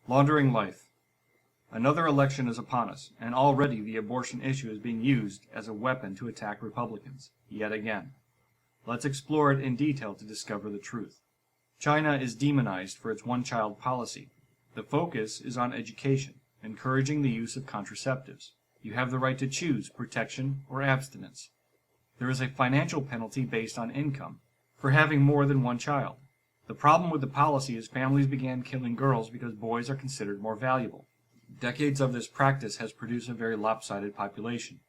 Laundering Life. Another election is upon us, and already the abortion issue is being used as a weapon to attack Republicans, yet again. Let's explore it in detail to discover the truth. China is demonized for its one-child policy. The focus is on education, encouraging the use of contraceptives. You have the right to choose protection or abstinence. There is a financial penalty based on income for having more than one child. The problem with the policy is families began killing girls because boys are considered more valuable. Decades of this practice has produced a very lopsided population.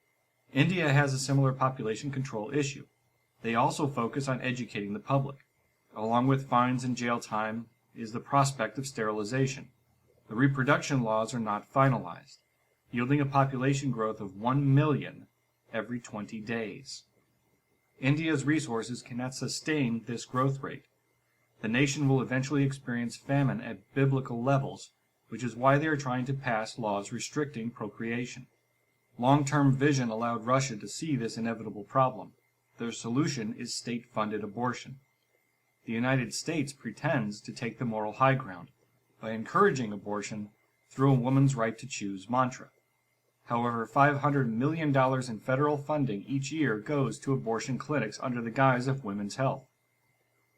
India has a similar population control issue. They also focus on educating the public. Along with fines and jail time is the prospect of sterilization. The reproduction laws are not finalized, yielding a population growth of 1 million every 20 days. India's resources cannot sustain this growth rate. The nation will eventually experience famine at biblical levels, which is why they are trying to pass laws restricting procreation. Long-term vision allowed Russia to see this inevitable problem. Their solution is state-funded abortion. The United States pretends to take the moral high ground by encouraging abortion through a woman's right to choose mantra. However, $500 million in federal funding each year goes to abortion clinics under the guise of women's health.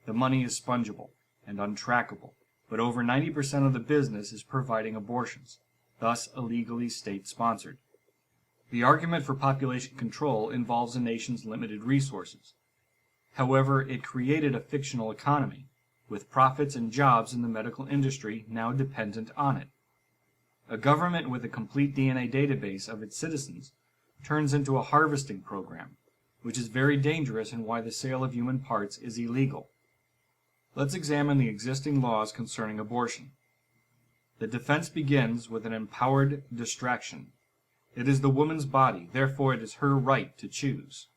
The money is fungible and untrackable, but over 90% of the business is providing abortions, thus illegally state-sponsored. The argument for population control involves a nation's limited resources. However, it created a fictional economy, with profits and jobs in the medical industry now dependent on it. A government with a complete DNA database of its citizens turns into a harvesting program, which is very dangerous and why the sale of human parts is illegal. Let's examine the existing laws concerning abortion. The defense begins with an empowered distraction. It is the woman's body, therefore it is her right to choose.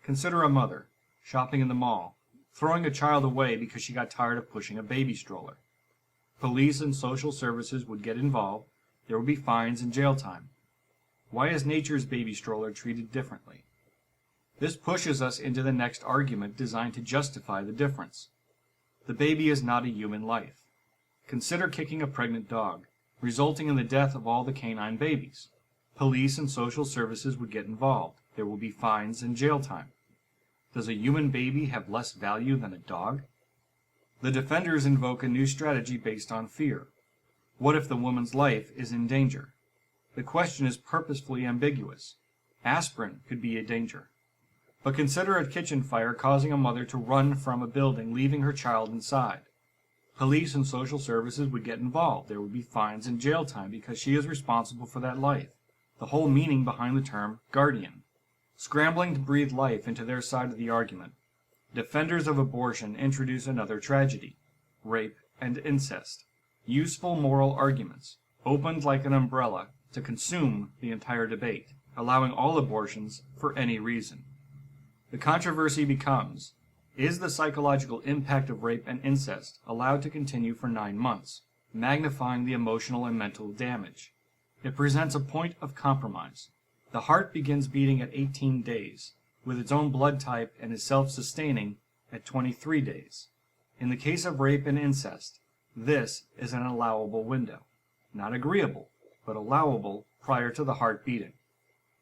Consider a mother, shopping in the mall, throwing a child away because she got tired of pushing a baby stroller. Police and social services would get involved. There would be fines and jail time. Why is nature's baby stroller treated differently? This pushes us into the next argument designed to justify the difference. The baby is not a human life. Consider kicking a pregnant dog, resulting in the death of all the canine babies. Police and social services would get involved. There will be fines and jail time. Does a human baby have less value than a dog? The defenders invoke a new strategy based on fear. What if the woman's life is in danger? The question is purposefully ambiguous. Aspirin could be a danger. But consider a kitchen fire causing a mother to run from a building, leaving her child inside. Police and social services would get involved. There would be fines and jail time because she is responsible for that life. The whole meaning behind the term guardian. Scrambling to breathe life into their side of the argument, defenders of abortion introduce another tragedy: rape and incest. Useful moral arguments, opened like an umbrella to consume the entire debate, allowing all abortions for any reason. The controversy becomes, is the psychological impact of rape and incest allowed to continue for 9 months, magnifying the emotional and mental damage? It presents a point of compromise. The heart begins beating at 18 days, with its own blood type, and is self-sustaining at 23 days. In the case of rape and incest, this is an allowable window. Not agreeable, but allowable prior to the heart beating.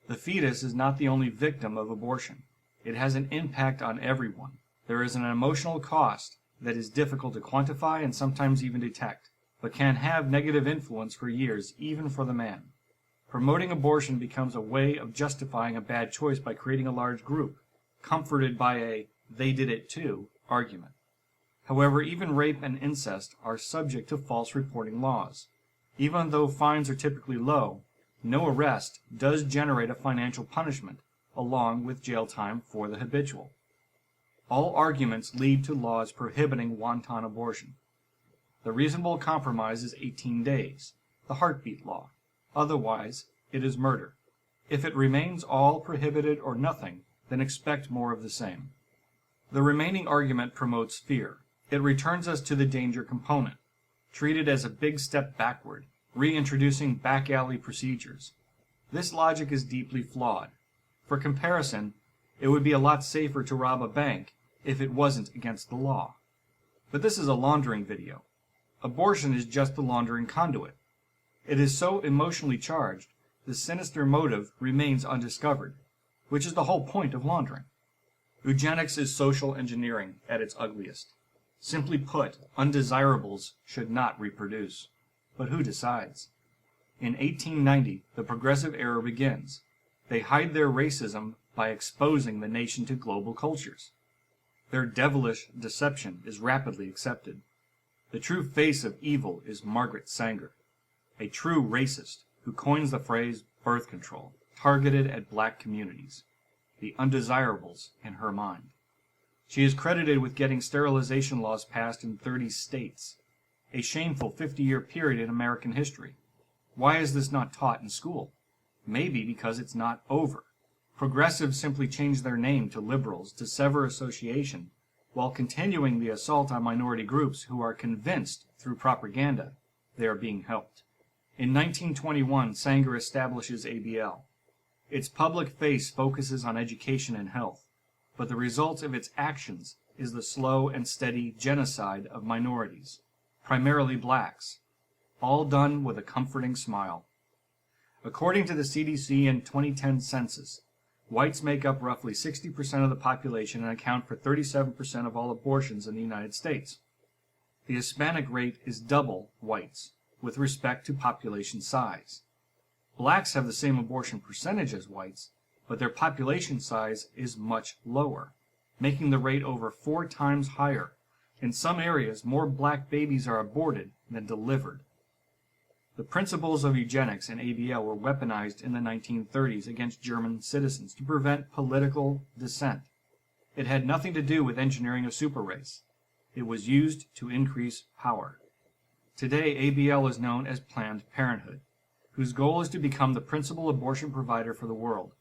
The fetus is not the only victim of abortion. It has an impact on everyone. There is an emotional cost that is difficult to quantify and sometimes even detect, but can have negative influence for years, even for the man. Promoting abortion becomes a way of justifying a bad choice by creating a large group, comforted by a "they did it too" argument. However, even rape and incest are subject to false reporting laws. Even though fines are typically low, no arrest does generate a financial punishment, along with jail time for the habitual. All arguments lead to laws prohibiting wanton abortion. The reasonable compromise is 18 days, the heartbeat law. Otherwise, it is murder. If it remains all prohibited or nothing, then expect more of the same. The remaining argument promotes fear. It returns us to the danger component, treated as a big step backward, reintroducing back alley procedures. This logic is deeply flawed. For comparison, it would be a lot safer to rob a bank if it wasn't against the law. But this is a laundering video. Abortion is just the laundering conduit. It is so emotionally charged, the sinister motive remains undiscovered, which is the whole point of laundering. Eugenics is social engineering at its ugliest. Simply put, undesirables should not reproduce. But who decides? In 1890, the progressive era begins. They hide their racism by exposing the nation to global cultures. Their devilish deception is rapidly accepted. The true face of evil is Margaret Sanger, a true racist who coins the phrase birth control, targeted at black communities, the undesirables in her mind. She is credited with getting sterilization laws passed in 30 states, a shameful 50-year period in American history. Why is this not taught in school? Maybe because it's not over. Progressives simply change their name to liberals to sever association, while continuing the assault on minority groups who are convinced through propaganda they are being helped. In 1921, Sanger establishes ABL. Its public face focuses on education and health, but the result of its actions is the slow and steady genocide of minorities, primarily blacks, all done with a comforting smile. According to the CDC and 2010 census, whites make up roughly 60% of the population and account for 37% of all abortions in the United States. The Hispanic rate is double whites with respect to population size. Blacks have the same abortion percentage as whites, but their population size is much lower, making the rate over 4 times higher. In some areas, more black babies are aborted than delivered. The principles of eugenics and ABL were weaponized in the 1930s against German citizens to prevent political dissent. It had nothing to do with engineering a super race. It was used to increase power. Today, ABL is known as Planned Parenthood, whose goal is to become the principal abortion provider for the world.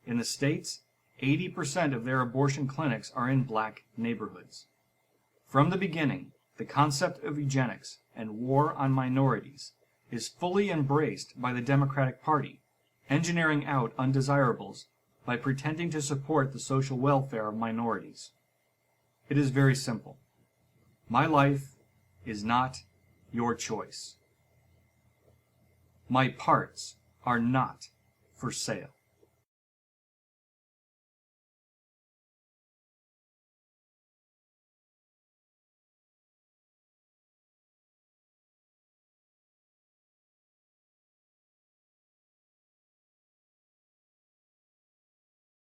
In the States, 80% of their abortion clinics are in black neighborhoods. From the beginning, the concept of eugenics and war on minorities is fully embraced by the Democratic Party, engineering out undesirables by pretending to support the social welfare of minorities. It is very simple. My life is not your choice. My parts are not for sale.